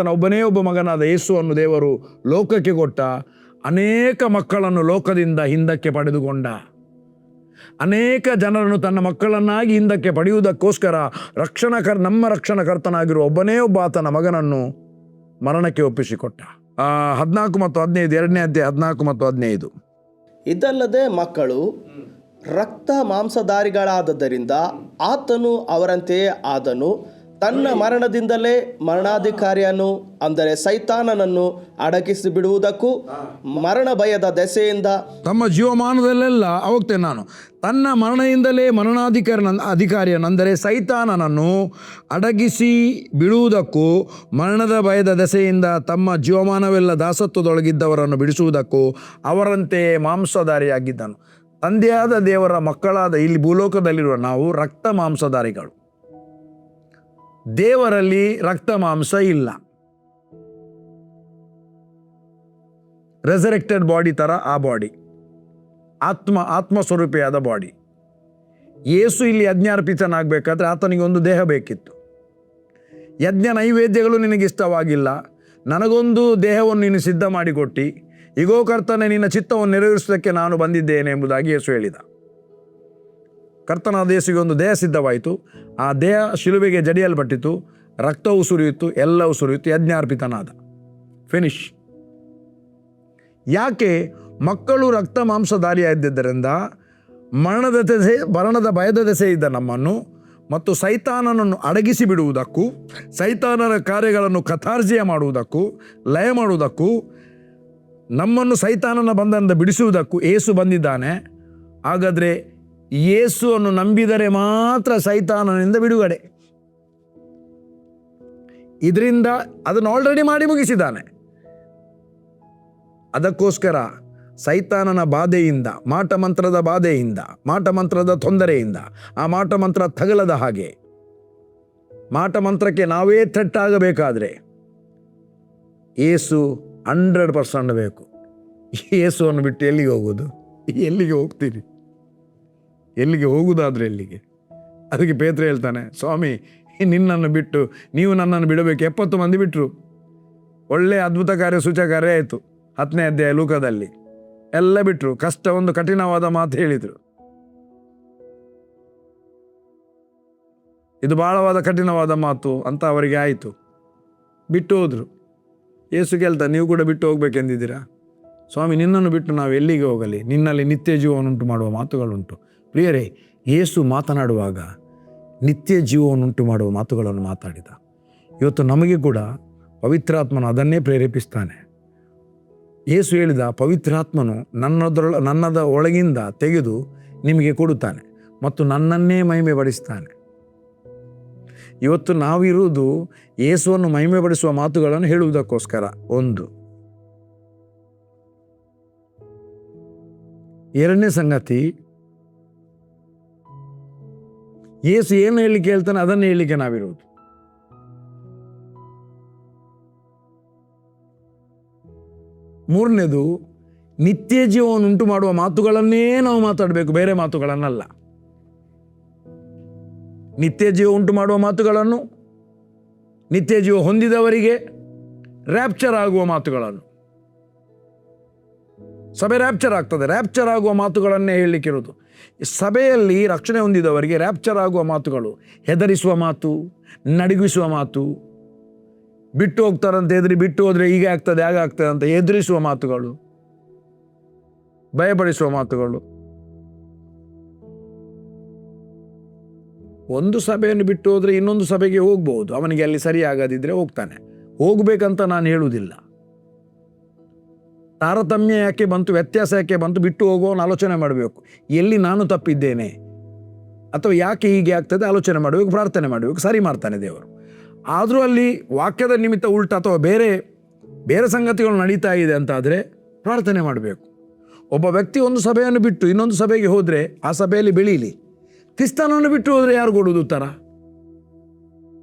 ಒಬ್ಬನೇ ಒಬ್ಬ ಮಗನಾದ ಯೇಸುವನ್ನು ದೇವರು ಲೋಕಕ್ಕೆ ಕೊಟ್ಟ. ಅನೇಕ ಮಕ್ಕಳನ್ನು ಲೋಕದಿಂದ ಹಿಂದಕ್ಕೆ ಪಡೆದುಕೊಂಡ. ಅನೇಕ ಜನರನ್ನು ತನ್ನ ಮಕ್ಕಳನ್ನಾಗಿ ಹಿಂದಕ್ಕೆ ಪಡೆಯುವುದಕ್ಕೋಸ್ಕರ ನಮ್ಮ ರಕ್ಷಣಕರ್ತನಾಗಿರುವ ಒಬ್ಬನೇ ಒಬ್ಬ ಆತನ ಮಗನನ್ನು ಮರಣಕ್ಕೆ ಒಪ್ಪಿಸಿಕೊಟ್ಟ. 14 ಮತ್ತು 15, 2ನೇ ಅಧ್ಯಾಯ 14 ಮತ್ತು 15. ಇದಲ್ಲದೆ ಮಕ್ಕಳು ರಕ್ತ ಮಾಂಸಧಾರಿಗಳಾದದ್ದರಿಂದ ಆತನು ಅವರಂತೆಯೇ ಆದನು. ತನ್ನ ಮರಣದಿಂದಲೇ ಮರಣಾಧಿಕಾರಿಯನ್ನು ಅಂದರೆ ಸೈತಾನನನ್ನು ಅಡಗಿಸಿ ಬಿಡುವುದಕ್ಕೂ ಮರಣ ಭಯದ ದೆಸೆಯಿಂದ ತಮ್ಮ ಜೀವಮಾನದಲ್ಲೆಲ್ಲ ಹೋಗ್ತೇನೆ ನಾನು. ತನ್ನ ಮರಣದಿಂದಲೇ ಅಧಿಕಾರಿಯನ್ನೆಂದರೆ ಸೈತಾನನನ್ನು ಅಡಗಿಸಿ ಬಿಡುವುದಕ್ಕೂ ಮರಣದ ಭಯದ ದೆಸೆಯಿಂದ ತಮ್ಮ ಜೀವಮಾನವೆಲ್ಲ ದಾಸತ್ವದೊಳಗಿದ್ದವರನ್ನು ಬಿಡಿಸುವುದಕ್ಕೂ ಅವರಂತೆ ಮಾಂಸಧಾರಿಯಾಗಿದ್ದನು. ತಂದೆಯಾದ ದೇವರ ಮಕ್ಕಳಾದ ಇಲ್ಲಿ ಭೂಲೋಕದಲ್ಲಿರುವ ನಾವು ರಕ್ತ ಮಾಂಸಧಾರಿಗಳು. ದೇವರಲ್ಲಿ ರಕ್ತ ಮಾಂಸ ಇಲ್ಲ. ರೆಸರೆಕ್ಟೆಡ್ ಬಾಡಿ ಥರ ಆ ಬಾಡಿ, ಆತ್ಮ ಸ್ವರೂಪಿಯಾದ ಬಾಡಿ. ಯೇಸು ಇಲ್ಲಿ ಯಜ್ಞಾರ್ಪಿತನಾಗಬೇಕಾದ್ರೆ ಆತನಿಗೆ ಒಂದು ದೇಹ ಬೇಕಿತ್ತು. ಯಜ್ಞ ನೈವೇದ್ಯಗಳು ನಿನಗೆ ಇಷ್ಟವಾಗಿಲ್ಲ, ನನಗೊಂದು ದೇಹವನ್ನು ನೀನು ಸಿದ್ಧ ಮಾಡಿಕೊಟ್ಟು, ಈಗೋ ಕರ್ತನೆ ನಿನ್ನ ಚಿತ್ತವನ್ನು ನೆರವೇರಿಸೋದಕ್ಕೆ ನಾನು ಬಂದಿದ್ದೇನೆ ಎಂಬುದಾಗಿ ಯೇಸು ಹೇಳಿದ. ಕರ್ತನಾದ ಯೇಸುವಿಗೆ ಒಂದು ದೇಹ ಸಿದ್ಧವಾಯಿತು. ಆ ದೇಹ ಶಿಲುಬೆಗೆ ಜಡಿಯಲ್ಪಟ್ಟಿತು, ರಕ್ತವು ಸುರಿಯಿತು, ಎಲ್ಲವೂ ಸುರಿಯಿತು, ಯಜ್ಞಾರ್ಪಿತನಾದ. ಫಿನಿಶ್. ಯಾಕೆ? ಮಕ್ಕಳು ರಕ್ತ ಮಾಂಸಧಾರಿಯಾಗಿದ್ದರಿಂದ ಮರಣದ ಭಯದ ದೆಸೆ ಇದ್ದ ನಮ್ಮನ್ನು ಮತ್ತು ಸೈತಾನನನ್ನು ಅಡಗಿಸಿ ಬಿಡುವುದಕ್ಕೂ, ಸೈತಾನನ ಕಾರ್ಯಗಳನ್ನು ಕಥಾರ್ಜಿಯ ಮಾಡುವುದಕ್ಕೂ, ಲಯ ಮಾಡುವುದಕ್ಕೂ, ನಮ್ಮನ್ನು ಸೈತಾನನ ಬಂಧನದಿಂದ ಬಿಡಿಸುವುದಕ್ಕೂ ಯೇಸು ಬಂದಿದ್ದಾನೆ. ಹಾಗಾದರೆ ಯೇಸುವನ್ನು ನಂಬಿದರೆ ಮಾತ್ರ ಸೈತಾನನಿಂದ ಬಿಡುಗಡೆ. ಇದರಿಂದ ಅದನ್ನು ಆಲ್ರೆಡಿ ಮಾಡಿ ಮುಗಿಸಿದ್ದಾನೆ. ಅದಕ್ಕೋಸ್ಕರ ಸೈತಾನನ ಬಾಧೆಯಿಂದ, ಮಾಟಮಂತ್ರದ ಬಾಧೆಯಿಂದ, ಮಾಟಮಂತ್ರದ ತೊಂದರೆಯಿಂದ, ಆ ಮಾಟಮಂತ್ರ ತಗಲದ ಹಾಗೆ, ಮಾಟಮಂತ್ರಕ್ಕೆ ನಾವೇ ಥ್ರೆಟ್ ಯೇಸು 100% ಬೇಕು. ಯೇಸುವನ್ನು ಬಿಟ್ಟು ಎಲ್ಲಿಗೆ ಹೋಗೋದು? ಎಲ್ಲಿಗೆ ಹೋಗ್ತೀರಿ? ಎಲ್ಲಿಗೆ ಹೋಗುವುದಾದ್ರೆ ಎಲ್ಲಿಗೆ? ಅದಕ್ಕೆ ಪೇತ್ರ ಹೇಳ್ತಾನೆ, ಸ್ವಾಮಿ ನಿನ್ನನ್ನು ಬಿಟ್ಟು ನೀವು ನನ್ನನ್ನು ಬಿಡಬೇಕು. 70 ಮಂದಿ ಬಿಟ್ಟರು. ಒಳ್ಳೆ ಅದ್ಭುತ ಕಾರ್ಯ ಸೂಚಕ ಕಾರ್ಯ ಆಯಿತು. 10ನೇ ಅಧ್ಯಾಯ ಲೂಕದಲ್ಲಿ ಎಲ್ಲ ಬಿಟ್ಟರು. ಒಂದು ಕಠಿಣವಾದ ಮಾತು ಹೇಳಿದರು. ಇದು ಬಹಳವಾದ ಕಠಿಣವಾದ ಮಾತು ಅಂತ ಅವರಿಗೆ ಆಯಿತು. ಬಿಟ್ಟು ಹೋದರು. ಯೇಸು ಕೇಳ್ತಾ, ನೀವು ಕೂಡ ಬಿಟ್ಟು ಹೋಗ್ಬೇಕೆಂದಿದ್ದೀರಾ? ಸ್ವಾಮಿ ನಿನ್ನನ್ನು ಬಿಟ್ಟು ನಾವು ಎಲ್ಲಿಗೆ ಹೋಗಲಿ? ನಿನ್ನಲ್ಲಿ ನಿತ್ಯ ಜೀವವನ್ನುಂಟು ಮಾಡುವ ಮಾತುಗಳುಂಟು. ಪ್ರಿಯರೇ, ಯೇಸು ಮಾತನಾಡುವಾಗ ನಿತ್ಯ ಜೀವವನ್ನುಂಟು ಮಾಡುವ ಮಾತುಗಳನ್ನು ಮಾತಾಡಿದ. ಇವತ್ತು ನಮಗೆ ಕೂಡ ಪವಿತ್ರಾತ್ಮನು ಅದನ್ನೇ ಪ್ರೇರೇಪಿಸ್ತಾನೆ. ಯೇಸು ಹೇಳಿದ, ಪವಿತ್ರಾತ್ಮನು ನನ್ನದ ಒಳಗಿಂದ ತೆಗೆದು ನಿಮಗೆ ಕೊಡುತ್ತಾನೆ ಮತ್ತು ನನ್ನನ್ನೇ ಮಹಿಮೆ ಪಡಿಸ್ತಾನೆ. ಇವತ್ತು ನಾವಿರುವುದು ಯೇಸುವನ್ನು ಮಹಿಮೆ ಪಡಿಸುವ ಮಾತುಗಳನ್ನು ಹೇಳುವುದಕ್ಕೋಸ್ಕರ. 1. 2ನೇ ಸಂಗತಿ, ಯೇಸು ಏನು ಹೇಳಲಿಕ್ಕೆ ಹೇಳ್ತಾನೆ ಅದನ್ನೇ ಹೇಳಲಿಕ್ಕೆ ನಾವಿರುವುದು. ಮೂರನೇದು, ನಿತ್ಯ ಜೀವವನ್ನು ಉಂಟು ಮಾಡುವ ಮಾತುಗಳನ್ನೇ ನಾವು ಮಾತಾಡಬೇಕು, ಬೇರೆ ಮಾತುಗಳನ್ನಲ್ಲ. ನಿತ್ಯ ಜೀವ ಉಂಟು ಮಾಡುವ ಮಾತುಗಳನ್ನು, ನಿತ್ಯ ಜೀವ ಹೊಂದಿದವರಿಗೆ ರ್ಯಾಪ್ಚರ್ ಆಗುವ ಮಾತುಗಳನ್ನು. ಸಭೆ ರ್ಯಾಪ್ಚರ್ ಆಗ್ತದೆ, ರ್ಯಾಪ್ಚರ್ ಆಗುವ ಮಾತುಗಳನ್ನೇ ಹೇಳಲಿಕ್ಕಿರೋದು. ಸಭೆಯಲ್ಲಿ ರಕ್ಷಣೆ ಹೊಂದಿದವರಿಗೆ ರ್ಯಾಪ್ಚರ್ ಆಗುವ ಮಾತುಗಳು, ಹೆದರಿಸುವ ಮಾತು, ನಡುಗಿಸುವ ಮಾತು, ಬಿಟ್ಟು ಹೋಗ್ತಾರಂತ ಹೆದರಿ, ಬಿಟ್ಟು ಹೋದರೆ ಹೀಗೆ ಆಗ್ತದೆ ಹಾಗೆ ಆಗ್ತದೆ ಅಂತ ಹೆದರಿಸುವ ಮಾತುಗಳು, ಭಯಪಡಿಸುವ ಮಾತುಗಳು. ಒಂದು ಸಭೆಯನ್ನು ಬಿಟ್ಟು ಹೋದರೆ ಇನ್ನೊಂದು ಸಭೆಗೆ ಹೋಗ್ಬೋದು. ಅವನಿಗೆ ಅಲ್ಲಿ ಸರಿ ಆಗದಿದ್ದರೆ ಹೋಗ್ತಾನೆ. ಹೋಗ್ಬೇಕಂತ ನಾನು ಹೇಳುವುದಿಲ್ಲ. ತಾರತಮ್ಯ ಯಾಕೆ ಬಂತು, ವ್ಯತ್ಯಾಸ ಯಾಕೆ ಬಂತು, ಬಿಟ್ಟು ಹೋಗುವವನು ಆಲೋಚನೆ ಮಾಡಬೇಕು. ಎಲ್ಲಿ ನಾನು ತಪ್ಪಿದ್ದೇನೆ ಅಥವಾ ಯಾಕೆ ಹೀಗೆ ಆಗ್ತದೆ ಆಲೋಚನೆ ಮಾಡಬೇಕು, ಪ್ರಾರ್ಥನೆ ಮಾಡಬೇಕು. ಸರಿ ಮಾಡ್ತಾನೆ ದೇವರು. ಆದರೂ ಅಲ್ಲಿ ವಾಕ್ಯದ ನಿಮಿತ್ತ ಉಲ್ಟ ಅಥವಾ ಬೇರೆ ಬೇರೆ ಸಂಗತಿಗಳು ನಡೀತಾ ಇದೆ ಅಂತಾದರೆ ಪ್ರಾರ್ಥನೆ ಮಾಡಬೇಕು. ಒಬ್ಬ ವ್ಯಕ್ತಿ ಒಂದು ಸಭೆಯನ್ನು ಬಿಟ್ಟು ಇನ್ನೊಂದು ಸಭೆಗೆ ಹೋದರೆ ಆ ಸಭೆಯಲ್ಲಿ ಬೆಳೀಲಿ. ಕ್ರಿಸ್ತನನ್ನು ಬಿಟ್ಟು ಹೋದರೆ ಯಾರು ಕೊಡುವುದು ಉತ್ತರ?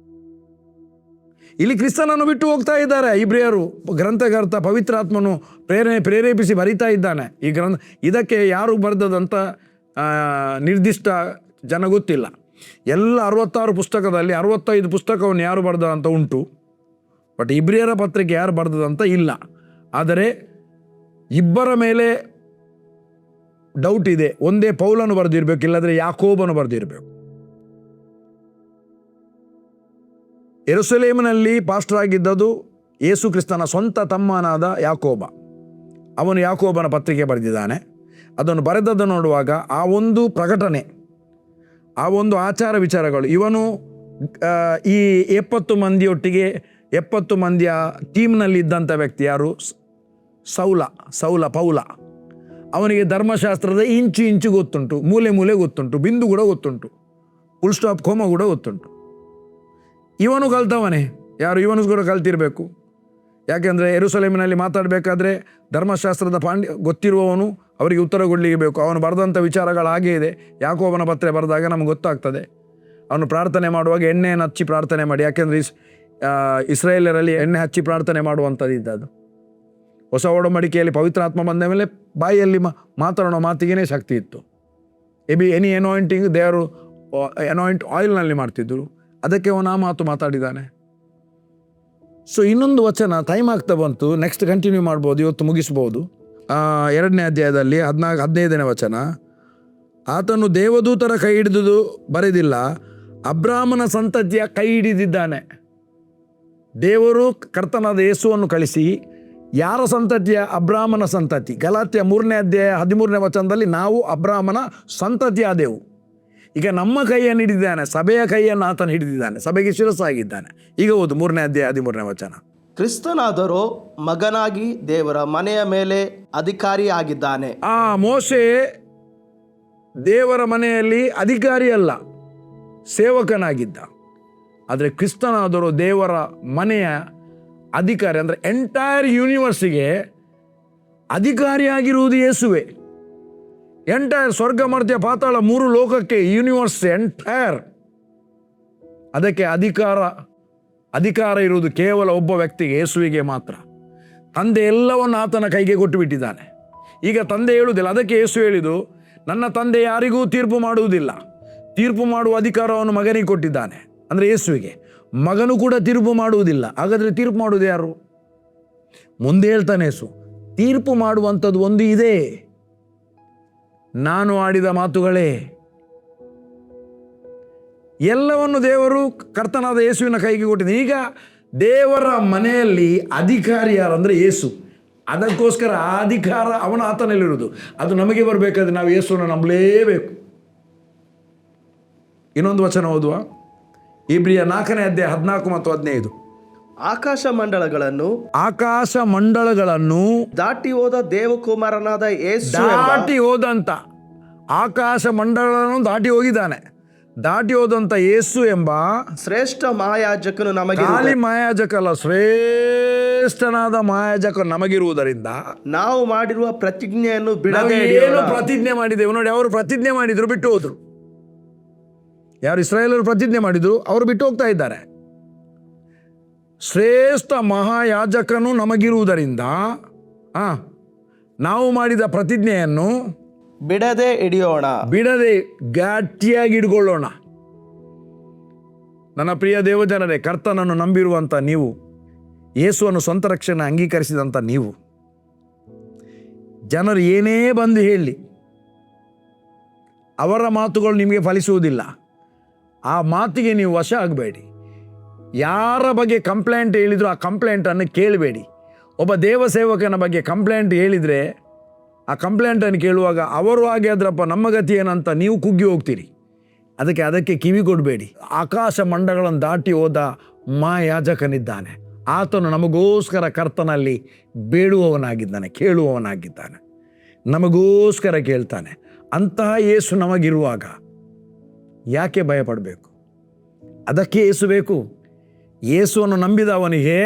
ಇಲ್ಲಿ ಕ್ರಿಸ್ತನನ್ನು ಬಿಟ್ಟು ಹೋಗ್ತಾ ಇದ್ದಾರೆ ಇಬ್ರಿಯರು. ಗ್ರಂಥಕರ್ತ ಪವಿತ್ರಾತ್ಮನು ಪ್ರೇರೇಪಿಸಿ ಬರಿತಾ ಇದ್ದಾನೆ ಈ ಗ್ರಂಥ. ಇದಕ್ಕೆ ಯಾರು ಬರೆದದಂತ ನಿರ್ದಿಷ್ಟ ಜನ ಗೊತ್ತಿಲ್ಲ. ಎಲ್ಲ 66 ಪುಸ್ತಕದಲ್ಲಿ 65 ಪುಸ್ತಕವನ್ನು ಯಾರು ಬರೆದಂತ ಉಂಟು, ಬಟ್ ಇಬ್ರಿಯರ ಪತ್ರಿಕೆ ಯಾರು ಬರೆದದಂತ ಇಲ್ಲ. ಆದರೆ ಇಬ್ಬರ ಮೇಲೆ ಡೌಟ್ ಇದೆ, ಒಂದೇ ಪೌಲನು ಬರೆದಿರಬೇಕು, ಇಲ್ಲದ್ರೆ ಯಾಕೋಬನು ಬರೆದಿರಬೇಕು. ಯೆರೂಸಲೇಮಿನಲ್ಲಿ ಪಾಸ್ಟರ್ ಆಗಿದ್ದದು ಯೇಸು ಕ್ರಿಸ್ತನ ಸ್ವಂತ ತಮ್ಮನಾದ ಯಾಕೋಬ. ಅವನು ಯಾಕೋಬನ ಪತ್ರಿಕೆ ಬರೆದಿದ್ದಾನೆ. ಅದನ್ನು ಬರೆದದ್ದು ನೋಡುವಾಗ ಆ ಒಂದು ಪ್ರಕಟಣೆ, ಆ ಒಂದು ಆಚಾರ ವಿಚಾರಗಳು, ಇವನು ಈ 70 ಮಂದಿಯೊಟ್ಟಿಗೆ 70 ಮಂದಿಯ ಟೀಮ್ನಲ್ಲಿ ಇದ್ದಂಥ ವ್ಯಕ್ತಿ ಯಾರು? ಪೌಲ. ಅವನಿಗೆ ಧರ್ಮಶಾಸ್ತ್ರದ ಇಂಚು ಗೊತ್ತುಂಟು, ಮೂಲೆ ಗೊತ್ತುಂಟು, ಬಿಂದು ಕೂಡ ಗೊತ್ತುಂಟು, ಫುಲ್ ಸ್ಟಾಪ್ ಕೋಮ ಕೂಡ ಗೊತ್ತುಂಟು. ಇವನು ಕಲ್ತವನೇ. ಯಾರು? ಇವನು ಕೂಡ ಕಲ್ತಿರಬೇಕು. ಯಾಕೆಂದರೆ ಯೆರೂಸಲೇಮಿನಲ್ಲಿ ಮಾತಾಡಬೇಕಾದ್ರೆ ಧರ್ಮಶಾಸ್ತ್ರದ ಗೊತ್ತಿರುವವನು ಅವರಿಗೆ ಉತ್ತರ ಕೊಡಲಿಕ್ಕೆ ಬೇಕು. ಅವನು ಬರೆದಂಥ ವಿಚಾರಗಳು ಹಾಗೇ ಇದೆ. ಯಾಕೋಬನ ಪತ್ರೆ ಬರೆದಾಗ ನಮಗೆ ಗೊತ್ತಾಗ್ತದೆ. ಅವನು ಪ್ರಾರ್ಥನೆ ಮಾಡುವಾಗ ಎಣ್ಣೆಯನ್ನು ಹಚ್ಚಿ ಪ್ರಾರ್ಥನೆ ಮಾಡಿ. ಯಾಕೆಂದರೆ ಇಸ್ರಾಯೇಲರಲ್ಲಿ ಎಣ್ಣೆ ಹಚ್ಚಿ ಪ್ರಾರ್ಥನೆ ಮಾಡುವಂಥದ್ದು ಇದ್ದದ್ದು. ಹೊಸ ಒಡಂಬಡಿಕೆಯಲ್ಲಿ ಪವಿತ್ರಾತ್ಮ ಬಂದ ಮೇಲೆ ಬಾಯಿಯಲ್ಲಿ ಮಾತಾಡೋ ಮಾತಿಗೇ ಶಕ್ತಿ ಇತ್ತು. ಎನಿ ಅನಾಯಿಂಟಿಂಗ್ ದೇವರು ಅನಾಯಿಂಟ್ ಆಯಿಲ್ನಲ್ಲಿ ಮಾಡ್ತಿದ್ದರು. ಅದಕ್ಕೆ ಅವನು ಆ ಮಾತು ಮಾತಾಡಿದ್ದಾನೆ. ಸೊ ಇನ್ನೊಂದು ವಚನ ಟೈಮ್ ಆಗ್ತಾ ಬಂತು, ನೆಕ್ಸ್ಟ್ ಕಂಟಿನ್ಯೂ ಮಾಡ್ಬೋದು, ಇವತ್ತು ಮುಗಿಸ್ಬೋದು. 2ನೇ ಅಧ್ಯಾಯದಲ್ಲಿ 15ನೇ ವಚನ, ಆತನು ದೇವದೂತರ ಕೈ ಹಿಡಿದುದು ಬರೆದಿಲ್ಲ, ಅಬ್ರಾಮನ ಸಂತತಿಯ ಕೈ ಹಿಡಿದಿದ್ದಾನೆ. ದೇವರು ಕರ್ತನಾದ ಯೇಸುವನ್ನು ಕಳಿಸಿ ಯಾರ ಸಂತತಿಯ? ಅಬ್ರಾಮನ ಸಂತತಿ. ಗಲಾತ್ಯ 3ನೇ ಅಧ್ಯಾಯ 13ನೇ ವಚನದಲ್ಲಿ ನಾವು ಅಬ್ರಾಮನ ಸಂತತಿ ಆದೆವು. ಈಗ ನಮ್ಮ ಕೈಯನ್ನು ಹಿಡಿದಿದ್ದಾನೆ, ಸಭೆಯ ಕೈಯನ್ನು ಆತನು ಹಿಡಿದಿದ್ದಾನೆ, ಸಭೆಗೆ ಶಿರಸ್ಸಾಗಿದ್ದಾನೆ. ಈಗ ಓದು 3ನೇ ಅಧ್ಯಾಯ 13ನೇ ವಚನ. ಕ್ರಿಸ್ತನಾದರೂ ಮಗನಾಗಿ ದೇವರ ಮನೆಯ ಮೇಲೆ ಅಧಿಕಾರಿಯಾಗಿದ್ದಾನೆ. ಮೋಶೆ ದೇವರ ಮನೆಯಲ್ಲಿ ಅಧಿಕಾರಿ ಅಲ್ಲ, ಸೇವಕನಾಗಿದ್ದ. ಆದರೆ ಕ್ರಿಸ್ತನಾದರೂ ದೇವರ ಮನೆಯ ಅಧಿಕಾರಿ, ಅಂದರೆ ಎಂಟೈರ್ ಯೂನಿವರ್ಸಿಗೆ ಅಧಿಕಾರಿಯಾಗಿರುವುದು ಯೇಸುವೆ. ಎಂಟೈರ್ ಸ್ವರ್ಗ ಮರ್ತ್ಯ ಪಾತಾಳ 3 ಲೋಕಕ್ಕೆ, ಯೂನಿವರ್ಸ್ ಎಂಟೈರ್. ಅದಕ್ಕೆ ಅಧಿಕಾರ ಇರುವುದು ಕೇವಲ ಒಬ್ಬ ವ್ಯಕ್ತಿಗೆ, ಯೇಸುವಿಗೆ ಮಾತ್ರ. ತಂದೆ ಎಲ್ಲವನ್ನು ಆತನ ಕೈಗೆ ಕೊಟ್ಟು ಬಿಟ್ಟಿದ್ದಾನೆ. ಈಗ ತಂದೆ ಹೇಳುವುದಿಲ್ಲ. ಅದಕ್ಕೆ ಯೇಸು ಹೇಳಿದು, ನನ್ನ ತಂದೆ ಯಾರಿಗೂ ತೀರ್ಪು ಮಾಡುವುದಿಲ್ಲ, ತೀರ್ಪು ಮಾಡುವ ಅಧಿಕಾರವನ್ನು ಮಗನಿಗೆ ಕೊಟ್ಟಿದ್ದಾನೆ, ಅಂದರೆ ಯೇಸುವಿಗೆ. ಮಗನು ಕೂಡ ತೀರ್ಪು ಮಾಡುವುದಿಲ್ಲ. ಹಾಗಾದರೆ ತೀರ್ಪು ಮಾಡುವುದು ಯಾರು? ಮುಂದೆ ಹೇಳ್ತಾನೆ ಯೇಸು, ತೀರ್ಪು ಮಾಡುವಂಥದ್ದು ಒಂದು ಇದೆ, ನಾನು ಆಡಿದ ಮಾತುಗಳೇ. ಎಲ್ಲವನ್ನು ದೇವರು ಕರ್ತನಾದ ಯೇಸುವಿನ ಕೈಗೆ ಕೊಟ್ಟಿದೆ. ಈಗ ದೇವರ ಮನೆಯಲ್ಲಿ ಅಧಿಕಾರಿ ಯಾರು? ಅಂದರೆ ಯೇಸು. ಅದಕ್ಕೋಸ್ಕರ ಆ ಅಧಿಕಾರ ಆತನಲ್ಲಿರುವುದು. ಅದು ನಮಗೆ ಬರಬೇಕಾದ್ರೆ ನಾವು ಯೇಸುವನ್ನು ನಂಬಲೇಬೇಕು. ಇನ್ನೊಂದು ವಚನ ಓದುವ, ಇಬ್ರಿಯ 4ನೇ ಅಧ್ಯಾಯ 14 ಮತ್ತು 15. ಆಕಾಶ ಮಂಡಳಗಳನ್ನು ದಾಟಿ ಹೋದ ದೇವಕುಮಾರನಾದ ಯೇಸು, ದಾಟಿ ಹೋದಂತ ಆಕಾಶ ಮಂಡಳಗಳನ್ನು ದಾಟಿ ಹೋಗಿದ್ದಾನೆ. ದಾಟಿ ಹೋದಂತ ಯೇಸು ಎಂಬ ಶ್ರೇಷ್ಠ ಮಹಾಯಾಜಕನು ನಮಗೆ, ಖಾಲಿ ಮಹಾಯಾಜಕಲ್ಲ, ಶ್ರೇಷ್ಠನಾದ ಮಹಾಯಾಜಕ ನಮಗಿರುವುದರಿಂದ ನಾವು ಮಾಡಿರುವ ಪ್ರತಿಜ್ಞೆಯನ್ನು ಬಿಡದೆ ಪ್ರತಿಜ್ಞೆ ಮಾಡಿದ್ದೇವೆ. ನೋಡಿ, ಅವರು ಪ್ರತಿಜ್ಞೆ ಮಾಡಿದ್ರು, ಬಿಟ್ಟು ಹೋದ್ರು. ಯಾರು? ಇಸ್ರಾಯೇಲರು ಪ್ರತಿಜ್ಞೆ ಮಾಡಿದ್ರು, ಅವರು ಬಿಟ್ಟು ಹೋಗ್ತಾ ಇದ್ದಾರೆ. ಶ್ರೇಷ್ಠ ಮಹಾಯಾಜಕನು ನಮಗಿರುವುದರಿಂದ ನಾವು ಮಾಡಿದ ಪ್ರತಿಜ್ಞೆಯನ್ನು ಬಿಡದೆ ಗಟ್ಟಿಯಾಗಿ ಹಿಡ್ಕೊಳ್ಳೋಣ. ನನ್ನ ಪ್ರಿಯ ದೇವಜನರೇ, ಕರ್ತನನ್ನು ನಂಬಿರುವಂಥ ನೀವು, ಯೇಸುವನ್ನು ಸ್ವಂತ ರಕ್ಷಣೆ ಅಂಗೀಕರಿಸಿದಂಥ ನೀವು, ಜನರು ಏನೇ ಬಂದು ಹೇಳಿ ಅವರ ಮಾತುಗಳು ನಿಮಗೆ ಫಲಿಸುವುದಿಲ್ಲ. ಆ ಮಾತಿಗೆ ನೀವು ವಶ ಆಗಬೇಡಿ. ಯಾರ ಬಗ್ಗೆ ಕಂಪ್ಲೇಂಟ್ ಹೇಳಿದ್ರು ಆ ಕಂಪ್ಲೇಂಟನ್ನು ಕೇಳಬೇಡಿ. ಒಬ್ಬ ದೇವಸೇವಕನ ಬಗ್ಗೆ ಕಂಪ್ಲೇಂಟ್ ಹೇಳಿದರೆ ಆ ಕಂಪ್ಲೇಂಟನ್ನು ಕೇಳುವಾಗ ಅವರು ಹಾಗೆ ಆದ್ರಪ್ಪ ನಮ್ಮ ಗತಿ ಏನಂತ ನೀವು ಕುಗ್ಗಿ ಹೋಗ್ತೀರಿ. ಅದಕ್ಕೆ ಕಿವಿ ಕೊಡಬೇಡಿ. ಆಕಾಶ ಮಂಡಗಳನ್ನು ದಾಟಿ ಹೋದ ಮಹಾಯಾಜಕನಿದ್ದಾನೆ. ಆತನು ನಮಗೋಸ್ಕರ ಕರ್ತನಲ್ಲಿ ಬೇಡುವವನಾಗಿದ್ದಾನೆ, ಕೇಳುವವನಾಗಿದ್ದಾನೆ, ನಮಗೋಸ್ಕರ ಕೇಳ್ತಾನೆ. ಅಂತಹ ಯೇಸು ನಮಗಿರುವಾಗ ಯಾಕೆ ಭಯಪಡಬೇಕು? ಅದಕ್ಕೆ ಯೇಸು ಬೇಕು. ಯೇಸುವನ್ನು ನಂಬಿದವನಿಗೆ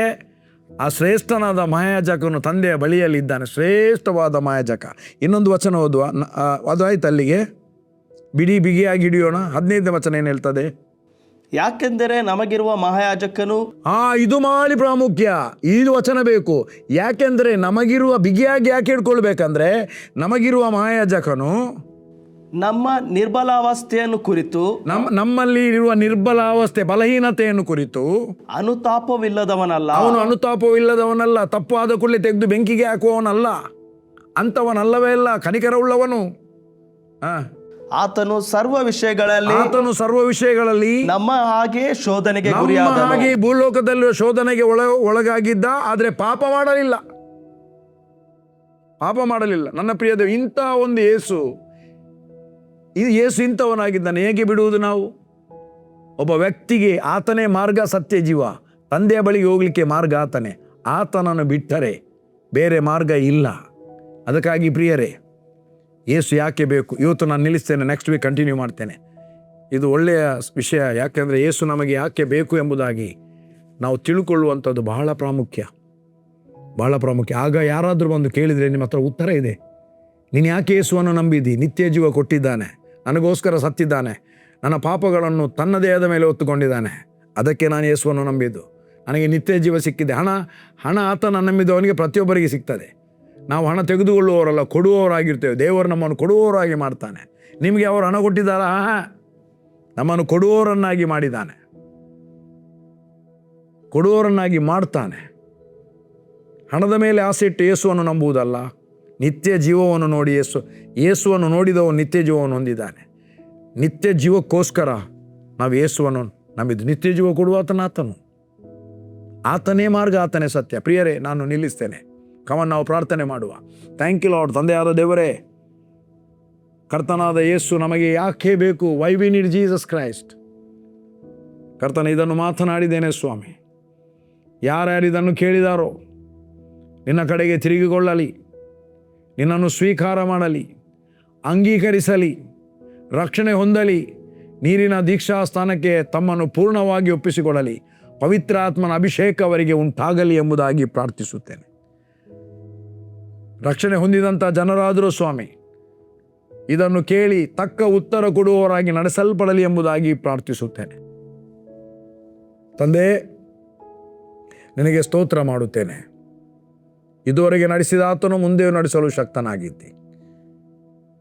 ಆ ಶ್ರೇಷ್ಠನಾದ ಮಹಾಯಾಜಕನು ತಂದೆಯ ಬಳಿಯಲ್ಲಿ ಇದ್ದಾನೆ, ಶ್ರೇಷ್ಠವಾದ ಮಹಾಯಾಜಕ. ಇನ್ನೊಂದು ವಚನ ಓದುವ, ಅದು ಆಯ್ತು. ಅಲ್ಲಿಗೆ ಬಿಗಿಯಾಗಿ ಹಿಡಿಯೋಣ. 15ನೇ ವಚನ ಏನು ಹೇಳ್ತದೆ? ಯಾಕೆಂದರೆ ನಮಗಿರುವ ಮಹಾಯಾಜಕನು, ಇದು ಮಾಡಿ ಪ್ರಾಮುಖ್ಯ. ಇದು ವಚನ ಬೇಕು. ಯಾಕೆಂದರೆ ನಮಗಿರುವ, ಬಿಗಿಯಾಗಿ ಯಾಕೆ ಹಿಡ್ಕೊಳ್ಬೇಕಂದ್ರೆ, ನಮಗಿರುವ ಮಹಾಯಾಜಕನು ನಮ್ಮ ನಿರ್ಬಲಾವಸ್ಥೆಯನ್ನು ಕುರಿತು, ನಮ್ಮಲ್ಲಿ ಇರುವ ನಿರ್ಬಲಾವಸ್ಥೆ, ಬಲಹೀನತೆಯನ್ನು ಕುರಿತು ಅನುತಾಪವಿಲ್ಲದವನಲ್ಲ. ಅವನು ಅನುತಾಪವಿಲ್ಲದವನಲ್ಲ, ತಪ್ಪಾದ ಕೂಡಲೇ ತೆಗೆದು ಬೆಂಕಿಗೆ ಹಾಕುವವನಲ್ಲ, ಅಂಥವನಲ್ಲವೇ ಅಲ್ಲ, ಕನಿಕರವುಳ್ಳವನು. ಆತನು ಸರ್ವ ವಿಷಯಗಳಲ್ಲಿ ನಮ್ಮ ಹಾಗೆ ಶೋಧನೆಗೆ ಗುರಿಯಾದನು. ಹಾಗೆ ಭೂಲೋಕದಲ್ಲಿ ಶೋಧನೆಗೆ ಒಳಗಾಗಿದ್ದ, ಆದರೆ ಪಾಪ ಮಾಡಲಿಲ್ಲ. ನನ್ನ ಪ್ರಿಯದೇವ, ಇಂಥ ಒಂದು ಯೇಸು ಇಂಥವನಾಗಿದ್ದಾನೆ. ಹೇಗೆ ಬಿಡುವುದು ನಾವು? ಒಬ್ಬ ವ್ಯಕ್ತಿಗೆ ಆತನೇ ಮಾರ್ಗ, ಸತ್ಯ, ಜೀವ. ತಂದೆಯ ಬಳಿಗೆ ಹೋಗ್ಲಿಕ್ಕೆ ಮಾರ್ಗ ಆತನೇ. ಆತನನ್ನು ಬಿಟ್ಟರೆ ಬೇರೆ ಮಾರ್ಗ ಇಲ್ಲ. ಅದಕ್ಕಾಗಿ ಪ್ರಿಯರೇ, ಯೇಸು ಯಾಕೆ ಬೇಕು? ಇವತ್ತು ನಾನು ನಿಲ್ಲಿಸ್ತೇನೆ, ನೆಕ್ಸ್ಟ್ ವೀಕ್ ಕಂಟಿನ್ಯೂ ಮಾಡ್ತೇನೆ. ಇದು ಒಳ್ಳೆಯ ವಿಷಯ. ಯಾಕೆಂದರೆ ಯೇಸು ನಮಗೆ ಯಾಕೆ ಬೇಕು ಎಂಬುದಾಗಿ ನಾವು ತಿಳ್ಕೊಳ್ಳುವಂಥದ್ದು ಬಹಳ ಪ್ರಾಮುಖ್ಯ. ಆಗ ಯಾರಾದರೂ ಬಂದು ಕೇಳಿದರೆ ನಿಮ್ಮ ಹತ್ರ ಉತ್ತರ ಇದೆ. ನೀನು ಯಾಕೆ ಯೇಸುವನ್ನು ನಂಬಿದಿ? ನಿತ್ಯ ಜೀವ ಕೊಟ್ಟಿದ್ದಾನೆ, ನನಗೋಸ್ಕರ ಸತ್ತಿದ್ದಾನೆ, ನನ್ನ ಪಾಪಗಳನ್ನು ತನ್ನ ದೇಹದ ಮೇಲೆ ಹೊತ್ತುಕೊಂಡಿದ್ದಾನೆ, ಅದಕ್ಕೆ ನಾನು ಯೇಸುವನ್ನು ನಂಬಿದ್ದು, ನನಗೆ ನಿತ್ಯ ಜೀವ ಸಿಕ್ಕಿದೆ. ಹಣ ಆತನ ನಂಬಿದವನಿಗೆ ಪ್ರತಿಯೊಬ್ಬರಿಗೆ ಸಿಗ್ತದೆ. ನಾವು ಹಣ ತೆಗೆದುಕೊಳ್ಳುವವರಲ್ಲ, ಕೊಡುವವರಾಗಿರ್ತೇವೆ. ದೇವರು ನಮ್ಮನ್ನು ಕೊಡುವವರಾಗಿ ಮಾಡ್ತಾನೆ. ನಿಮಗೆ ಅವರು ಹಣ ಕೊಟ್ಟಿದ್ದಾರಾ? ನಮ್ಮನ್ನು ಕೊಡುವವರನ್ನಾಗಿ ಮಾಡಿದ್ದಾನೆ, ಕೊಡುವವರನ್ನಾಗಿ ಮಾಡ್ತಾನೆ. ಹಣದ ಮೇಲೆ ಆಸೆ ಇಟ್ಟು ಯೇಸುವನ್ನು ನಂಬುವುದಲ್ಲ, ನಿತ್ಯ ಜೀವವನ್ನು ನೋಡಿ ಯೇಸುವನ್ನು ನೋಡಿದವನು ನಿತ್ಯ ಜೀವವನ್ನು ಹೊಂದಿದ್ದಾನೆ. ನಿತ್ಯ ಜೀವಕ್ಕೋಸ್ಕರ ನಾವು ಯೇಸುವನ್ನು ನಂಬಿದ್ದು. ನಿತ್ಯ ಜೀವ ಕೊಡುವ ಆತನೇ ಮಾರ್ಗ, ಆತನೇ ಸತ್ಯ. ಪ್ರಿಯರೇ, ನಾನು ನಿಲ್ಲಿಸ್ತೇನೆ. ಕಮನ್, ನಾವು ಪ್ರಾರ್ಥನೆ ಮಾಡುವ. Thank you Lord. ತಂದೆಯಾದ ದೇವರೇ, ಕರ್ತನಾದ ಯೇಸು ನಮಗೆ ಯಾಕೆ ಬೇಕು? Why we need Jesus Christ. ಕರ್ತನ, ಇದನ್ನು ಮಾತನಾಡಿದ್ದೇನೆ ಸ್ವಾಮಿ. ಯಾರ್ಯಾರು ಇದನ್ನು ಕೇಳಿದಾರೋ ನಿನ್ನ ಕಡೆಗೆ ತಿರುಗಿಕೊಳ್ಳಲಿ, ನಿನ್ನನ್ನು ಸ್ವೀಕಾರ ಮಾಡಲಿ, ಅಂಗೀಕರಿಸಲಿ, ರಕ್ಷಣೆ ಹೊಂದಲಿ, ನೀರಿನ ದೀಕ್ಷಾ ಸ್ಥಾನಕ್ಕೆ ತಮ್ಮನ್ನು ಪೂರ್ಣವಾಗಿ ಒಪ್ಪಿಸಿಕೊಳ್ಳಲಿ, ಪವಿತ್ರಾತ್ಮನ ಅಭಿಷೇಕ ಅವರಿಗೆ ಉಂಟಾಗಲಿ ಎಂಬುದಾಗಿ ಪ್ರಾರ್ಥಿಸುತ್ತೇನೆ. ರಕ್ಷಣೆ ಹೊಂದಿದಂಥ ಜನರಾದರೂ ಸ್ವಾಮಿ, ಇದನ್ನು ಕೇಳಿ ತಕ್ಕ ಉತ್ತರ ಕೊಡುವವರಾಗಿ ನಡೆಸಲ್ಪಡಲಿ ಎಂಬುದಾಗಿ ಪ್ರಾರ್ಥಿಸುತ್ತೇನೆ. ತಂದೆ, ನಿನಗೆ ಸ್ತೋತ್ರ ಮಾಡುತ್ತೇನೆ. ಇದುವರೆಗೆ ನಡೆಸಿದ ಆತನು ಮುಂದೆಯೂ ನಡೆಸಲು ಶಕ್ತನಾಗಿದ್ದಿ.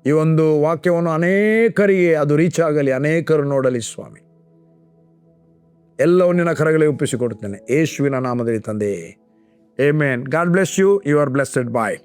ಈ ಒಂದು ವಾಕ್ಯವನ್ನು ಅನೇಕರಿಗೆ ಅದು ರೀಚ್ ಆಗಲಿ, ಅನೇಕರು ನೋಡಲಿ ಸ್ವಾಮಿ. ಎಲ್ಲವೂ ನಿನ್ನ ಕರಗಳಿಗೆ ಒಪ್ಪಿಸಿಕೊಡುತ್ತೇನೆ, ಯೇಸುವಿನ ನಾಮದಲ್ಲಿ ತಂದೆಯೇ, amen. God bless you. You are blessed. Bye.